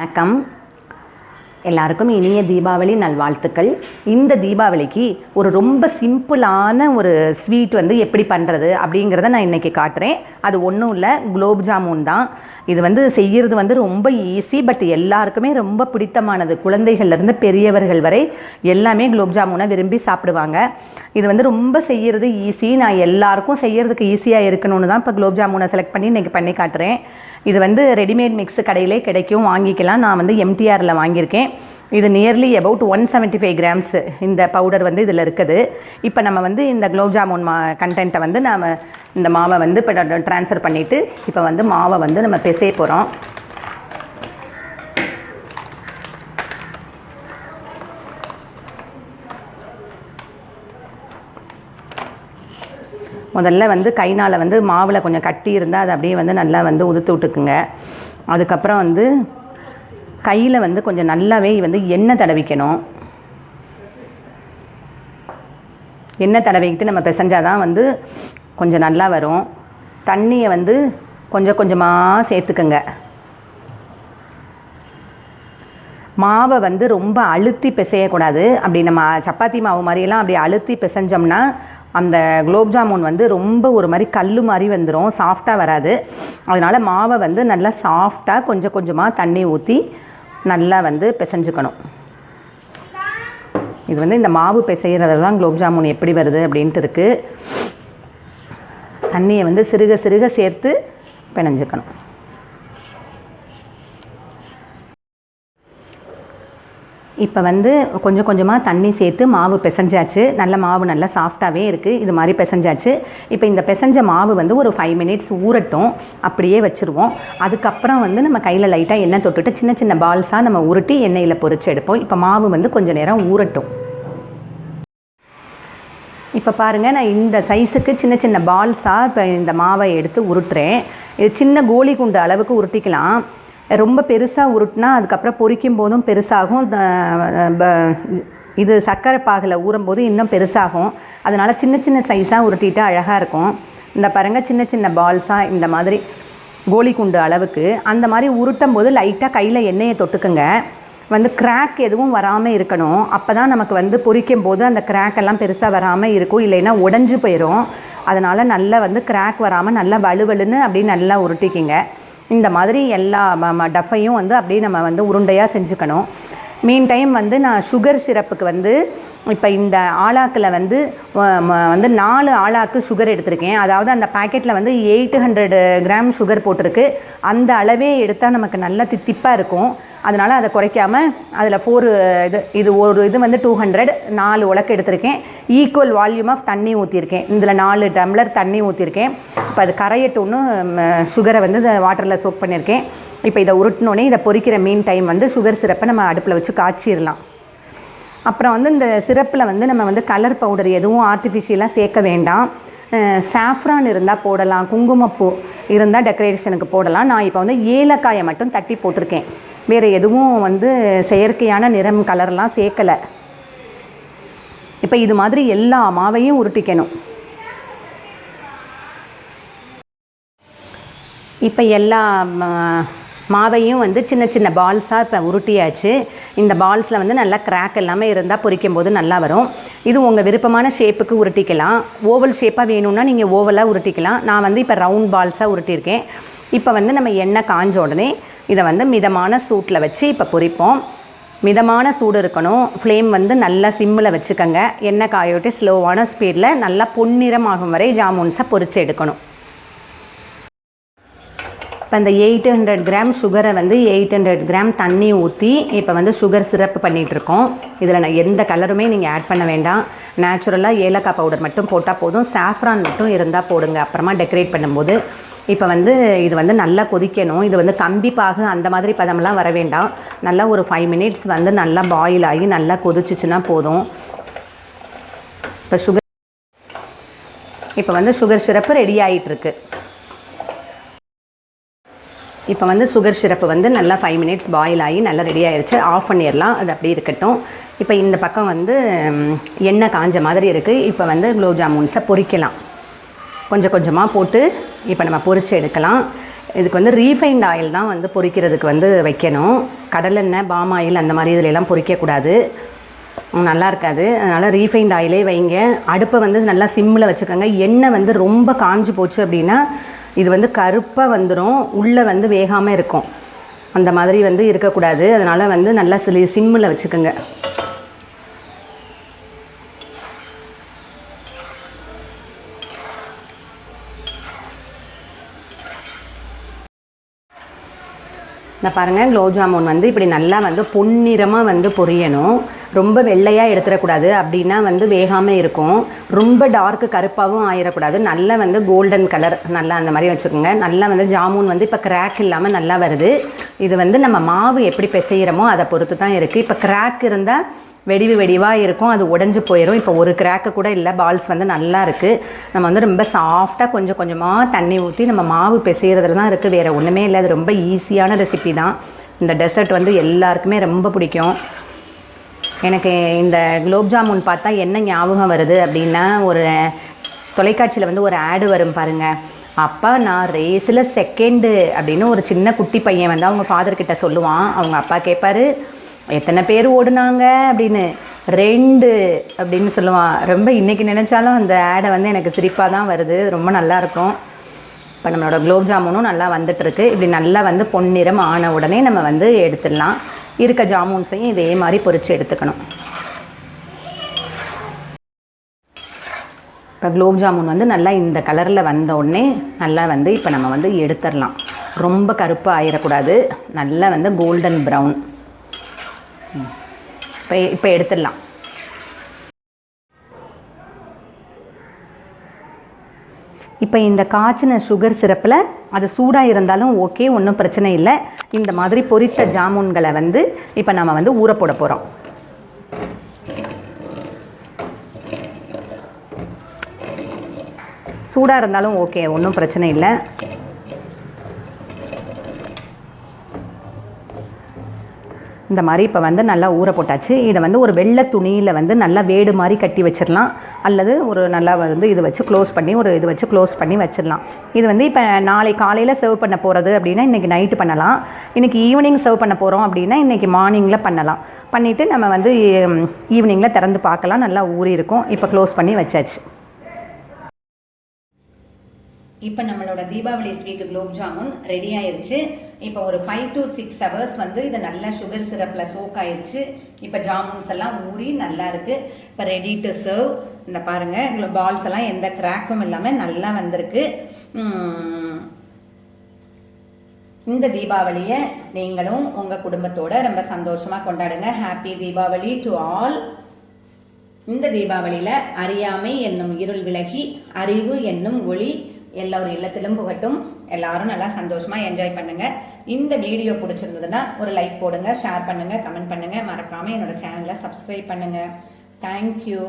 வணக்கம். எல்லாருக்கும் இனிய தீபாவளி நல்வாழ்த்துக்கள். இந்த தீபாவளிக்கு ஒரு ரொம்ப சிம்பிளான ஒரு ஸ்வீட் எப்படி பண்ணுறது அப்படிங்கிறத நான் இன்றைக்கி காட்டுறேன். அது ஒன்றும் இல்லை, குலோப் ஜாமுன் தான். இது செய்கிறது ரொம்ப ஈஸி, பட் எல்லாருக்குமே ரொம்ப பிடித்தமானது. குழந்தைகள்லேருந்து பெரியவர்கள் வரை எல்லாமே குலோப் ஜாமுனை விரும்பி சாப்பிடுவாங்க. இது ரொம்ப செய்கிறது ஈஸி. நான் எல்லாருக்கும் செய்கிறதுக்கு ஈஸியாக இருக்கணும்னு தான் இப்போ குலோப் ஜாமுனை செலக்ட் பண்ணி இன்றைக்கி பண்ணி காட்டுறேன். இது ரெடிமேட் மிக்ஸ் கடையிலே கிடைக்கும், வாங்கிக்கலாம். நான் எம்டிஆரில் வாங்கியிருக்கேன். இது நியர்லி அபவுட் 175 கிராம்ஸ் இந்த பவுடர் இதில் இருக்குது. இப்போ நம்ம இந்த குலோப் ஜாமுன் கண்டென்ட்டை நாம் இந்த மாவை இப்போ ட்ரான்ஸ்ஃபர் பண்ணிவிட்டு இப்போ மாவை நம்ம பிசைய போகிறோம். முதல்ல கைனால் மாவில் கொஞ்சம் கட்டி இருந்தால் அது அப்படியே நல்லா உதுத்து விட்டுக்குங்க. அதுக்கப்புறம் கையில் கொஞ்சம் நல்லாவே எண்ணெய் தடவிக்கணும். எண்ணெய் தடவிக்கிட்டு நம்ம பிசைஞ்சால் தான் கொஞ்சம் நல்லா வரும். தண்ணியை கொஞ்சம் கொஞ்சமாக சேர்த்துக்குங்க. மாவை ரொம்ப அழுத்தி பிசையக்கூடாது. அப்படி நம்ம சப்பாத்தி மாவு மாதிரியெல்லாம் அப்படி அழுத்தி பிசைஞ்சோம்னா அந்த குலோப் ஜாமுன் ரொம்ப ஒரு மாதிரி கல் மாதிரி வந்துடும், சாஃப்டாக வராது. அதனால் மாவை நல்லா சாஃப்டாக கொஞ்சம் கொஞ்சமாக தண்ணி ஊற்றி நல்லா பிசைஞ்சுக்கணும். இது இந்த மாவு பிசைகிறது தான் குலோப் ஜாமுன் எப்படி வருது அப்படின்ட்டு இருக்குது. தண்ணியை சிறுக சிறுக சேர்த்து பிணைஞ்சுக்கணும். இப்போ கொஞ்சம் கொஞ்சமாக தண்ணி சேர்த்து மாவு பிசைஞ்சாச்சு. நல்ல மாவு நல்லா சாஃப்டாகவே இருக்குது. இது மாதிரி பிசைஞ்சாச்சு. இப்போ இந்த பிசைஞ்ச மாவு ஒரு 5 மினிட்ஸ் ஊறட்டும், அப்படியே வச்சுருவோம். அதுக்கப்புறம் நம்ம கையில் லைட்டாக எண்ணெய் தொட்டுட்டு சின்ன சின்ன பால்ஸாக நம்ம உருட்டி எண்ணெயில் பொரிச்சு எடுப்போம். இப்போ மாவு கொஞ்சம் நேரம் ஊறட்டும். இப்போ பாருங்கள், நான் இந்த சைஸுக்கு சின்ன சின்ன பால்ஸாக இப்போ இந்த மாவை எடுத்து உருட்டுறேன். இது சின்ன கோலி குண்டு அளவுக்கு உருட்டிக்கலாம். ரொம்ப பெருசாக உருட்டினா அதுக்கப்புறம் பொரிக்கும் போதும் பெருசாகும். இது சர்க்கரை பாகில் ஊறும்போது இன்னும் பெருசாகும். அதனால் சின்ன சின்ன சைஸாக உருட்டிட்டு அழகாக இருக்கும். இந்த பாருங்கள், சின்ன சின்ன பால்ஸாக இந்த மாதிரி கோலி குண்டு அளவுக்கு அந்த மாதிரி உருட்டும் போது லைட்டாக கையில் எண்ணெயை தொட்டுக்குங்க. கிராக் எதுவும் வராமல் இருக்கணும். அப்போ தான் நமக்கு பொரிக்கும் போது அந்த கிராக் எல்லாம் பெருசாக வராமல் இருக்கும். இல்லைன்னா உடஞ்சி போயிடும். அதனால் நல்லா கிராக் வராமல் நல்லா வலுவலுன்னு அப்படியே நல்லா உருட்டிக்கிங்க. இந்த மாதிரி எல்லா டஃபையும் அப்படியே நம்ம உருண்டையாக செஞ்சுக்கணும். மீன் டைம் நான் சுகர் சிரப்புக்கு இப்போ இந்த ஆலாக்கில் 4 ஆலாக்கு சுகர் எடுத்திருக்கேன். அதாவது அந்த பாக்கெட்டில் 800 கிராம் சுகர் போட்டிருக்கு. அந்த அளவே எடுத்தால் நமக்கு நல்லா தித்திப்பாக இருக்கும். அதனால் அதை குறைக்காமல் அதில் 4 இது ஒரு 200 4 உலக்கு எடுத்திருக்கேன். ஈக்குவல் வால்யூம் ஆஃப் தண்ணி ஊற்றிருக்கேன். இதில் 4 டம்ளர் தண்ணி ஊற்றிருக்கேன். இப்போ அது கரையட்டும்னு சுகரை வாட்டரில் சோக் பண்ணியிருக்கேன். இப்போ இதை உருட்டினோடனே இதை பொரிக்கிற மீன் டைம் சுகர் சிரப்பை நம்ம அடுப்பில் வச்சு காய்ச்சிடலாம். அப்புறம் இந்த சிரப்பில் நம்ம கலர் பவுடர் எதுவும் ஆர்டிஃபிஷியலாக சேர்க்க வேண்டாம். சாஃப்ரான் இருந்தால் போடலாம், குங்குமப்பூ இருந்தால் டெக்கரேஷனுக்கு போடலாம். நான் இப்போ ஏலக்காயை மட்டும் தட்டி போட்டிருக்கேன். வேறு எதுவும் செயற்கையான நிறம் கலர்லாம் சேர்க்கலை. இப்போ இது மாதிரி எல்லா மாவையும் உருட்டிக்கணும். இப்போ எல்லா மாவையும் சின்ன சின்ன பால்ஸாக இப்போ உருட்டியாச்சு. இந்த பால்ஸில் நல்லா கிராக் எல்லாமே இருந்தால் பொரிக்கும் போது நல்லா வரும். இது உங்கள் விருப்பமான ஷேப்புக்கு உருட்டிக்கலாம். ஓவல் ஷேப்பாக வேணும்னா நீங்கள் ஓவலாக உருட்டிக்கலாம். நான் இப்போ ரவுண்ட் பால்ஸாக உருட்டியிருக்கேன். இப்போ நம்ம எண்ணெய் காஞ்ச உடனே இதை மிதமான சூட்டில் வச்சு இப்போ பொரிப்போம். மிதமான சூடு இருக்கணும். ஃப்ளேம் நல்லா சிம்மில் வச்சுக்கோங்க. எண்ணெய் காயோட்டு ஸ்லோவான ஸ்பீடில் நல்லா பொன்னிறமாகும் வரை ஜாமுன்ஸை பொரித்து எடுக்கணும். இப்போ இந்த 800 கிராம் சுகரை 800 கிராம் தண்ணி ஊற்றி இப்போ சுகர் சிரப்பு பண்ணிகிட்ருக்கோம். இதில் நான் எந்த கலருமே நீங்கள் ஆட் பண்ண வேண்டாம். நேச்சுரலாக ஏலக்காய் பவுடர் மட்டும் போட்டால் போதும். சாஃப்ரான் மட்டும் இருந்தால் போடுங்க அப்புறமா டெக்கரேட் பண்ணும்போது. இப்போ இது நல்லா கொதிக்கணும். இது கம்பி பாகு அந்த மாதிரி பதமெல்லாம் வர வேண்டாம். நல்லா ஒரு 5 மினிட்ஸ் நல்லா பாயில் ஆகி நல்லா கொதிச்சிச்சுன்னா போதும். இப்போ சுகர் சிரப்பு ரெடி ஆகிட்டுருக்கு. இப்போ சுகர் சிரப்பு நல்லா 5 மினிட்ஸ் பாயில் ஆகி நல்லா ரெடி ஆகிடுச்சு. ஆஃப் பண்ணிடலாம். அது அப்படியே இருக்கட்டும். இப்போ இந்த பக்கம் எண்ணெய் காஞ்ச மாதிரி இருக்குது. இப்போ குலோப் ஜாமுன்ஸை பொரிக்கலாம். கொஞ்சம் கொஞ்சமாக போட்டு இப்போ நம்ம பொரித்து எடுக்கலாம். இதுக்கு வந்து ரீஃபைண்ட் ஆயில் தான் வந்து பொரிக்கிறதுக்கு வந்து வைக்கணும். கடலெண்ணெய், பாம் ஆயில் அந்த மாதிரி இதிலெல்லாம் பொரிக்கக்கூடாது, நல்லா இருக்காது. அதனால் ரீஃபைண்ட் ஆயிலே வைங்க. அடுப்பை வந்து நல்லா சிம்மில் வச்சுக்கோங்க. எண்ணெய் வந்து ரொம்ப காஞ்சி போச்சு அப்படின்னா இது வந்து கருப்பாக வந்துடும், உள்ளே வந்து வேகாமல் இருக்கும். அந்த மாதிரி வந்து இருக்கக்கூடாது. அதனால் வந்து நல்லா சிம்மில் வச்சுக்கோங்க. நான் பாருங்கள், குலோப் ஜாமுன் வந்து இப்படி நல்லா வந்து பொன்னிறமாக வந்து பொரியணும். ரொம்ப வெள்ளையாக எடுத்துடக்கூடாது, அப்படின்னா வந்து வேகாமல் இருக்கும். ரொம்ப டார்க்கு கருப்பாகவும் ஆயிடக்கூடாது. நல்லா வந்து கோல்டன் கலர் நல்லா அந்த மாதிரி வச்சுக்கோங்க. நல்லா வந்து ஜாமுன் வந்து இப்போ கிராக் இல்லாமல் நல்லா வருது. இது வந்து நம்ம மாவு எப்படி பிசைகிறோமோ அதை பொறுத்து தான் இருக்குது. இப்போ கிராக் இருந்தால் வெடிவாக இருக்கும், அது உடஞ்சி போயிடும். இப்போ ஒரு கிராக்கு கூட இல்லை, பால்ஸ் வந்து நல்லா இருக்குது. நம்ம வந்து ரொம்ப சாஃப்டாக கொஞ்சம் கொஞ்சமாக தண்ணி ஊற்றி நம்ம மாவு பிசைகிறதுல தான் இருக்குது, வேறு ஒன்றுமே இல்லை. அது ரொம்ப ஈஸியான ரெசிபி தான். இந்த டெசர்ட் வந்து எல்லாருக்குமே ரொம்ப பிடிக்கும். எனக்கு இந்த குலோப் ஜாமுன் பார்த்தா என்ன ஞாபகம் வருது அப்படின்னா, ஒரு தொலைக்காட்சியில் வந்து ஒரு ஆடு வரும் பாருங்கள். அப்பா நான் ரேஸில் செகண்டு அப்படின்னு ஒரு சின்ன குட்டி பையன் வந்து அவங்க ஃபாதர்கிட்ட சொல்லுவான். அவங்க அப்பா கேட்பார், எத்தனை பேர் ஓடுனாங்க அப்படின்னு. 2 அப்படின்னு சொல்லுவான். ரொம்ப இன்றைக்கி நினச்சாலும் அந்த ஆடை வந்து எனக்கு சிரிப்பாக தான் வருது. ரொம்ப நல்லாயிருக்கும். இப்போ நம்மளோட குலோப் ஜாமுனும் நல்லா வந்துட்டுருக்கு. இப்படி நல்லா வந்து பொன்னிறம் ஆன உடனே நம்ம வந்து எடுத்துடலாம். இருக்க ஜாமுன்ஸையும் இதே மாதிரி பொரித்து எடுத்துக்கணும். இப்போ குலோப் ஜாமுன் வந்து நல்லா இந்த கலரில் வந்த உடனே நல்லா வந்து இப்போ நம்ம வந்து எடுத்துடலாம். ரொம்ப கருப்பாக ஆயிடக்கூடாது, நல்லா வந்து கோல்டன் ப்ரௌன். இப்போ எடுத்துடலாம். இப்போ இந்த காய்ச்சின சுகர் சிரப்பில் அது சூடாக இருந்தாலும் ஓகே, ஒன்றும் பிரச்சனை இல்லை. இந்த மாதிரி பொரித்த ஜாமுன்களை வந்து இப்போ நம்ம வந்து ஊற போட போகிறோம். சூடாக இருந்தாலும் ஓகே, ஒன்றும் பிரச்சனை இல்லை. இந்த மாதிரி இப்போ வந்து நல்லா ஊற போட்டாச்சு. இதை வந்து ஒரு வெள்ளை துணியில் வந்து நல்லா வேடு மாதிரி கட்டி வச்சிடலாம், அல்லது ஒரு நல்லா வந்து இது வச்சு க்ளோஸ் பண்ணி வச்சிடலாம். இது வந்து இப்போ நாளை காலையில் சர்வ் பண்ண போகிறது அப்படின்னா இன்றைக்கி நைட்டு பண்ணலாம். இன்றைக்கி ஈவினிங் சர்வ் பண்ண போகிறோம் அப்படின்னா இன்றைக்கி மார்னிங்கில் பண்ணலாம். பண்ணிவிட்டு நம்ம வந்து ஈவினிங்கில் திறந்து பார்க்கலாம். நல்லா ஊறி இருக்கும். இப்போ க்ளோஸ் பண்ணி வச்சாச்சு. இப்போ நம்மளோட தீபாவளி ஸ்வீட்டு குலோப் ஜாமுன் ரெடி ஆயிடுச்சு. இப்போ ஒரு 5 to 6 hours வந்து இது நல்லா சுகர் சிரப்பில் சோக் ஆயிடுச்சு. இப்போ ஜாமுன்ஸ் எல்லாம் ஊறி நல்லா இருக்குது. இப்போ ரெடி டு சர்வ். இந்த பாருங்கள், பால்ஸ் எல்லாம் எந்த கிராக்கும் இல்லாமல் நல்லா வந்திருக்கு. இந்த தீபாவளியை நீங்களும் உங்கள் குடும்பத்தோட ரொம்ப சந்தோஷமாக கொண்டாடுங்க. Happy Deepavali to all. இந்த தீபாவளியில் அறியாமை என்னும் இருள் விலகி அறிவு என்னும் ஒளி எல்லோரும் இல்லத்திலும் புகட்டும். எல்லாரும் நல்லா சந்தோஷமாக என்ஜாய் பண்ணுங்கள். இந்த வீடியோ பிடிச்சிருந்ததுன்னா ஒரு லைக் போடுங்க, ஷேர் பண்ணுங்கள், கமெண்ட் பண்ணுங்கள். மறக்காமல் என்னோட சேனலை சப்ஸ்கிரைப் பண்ணுங்கள். தேங்க்யூ.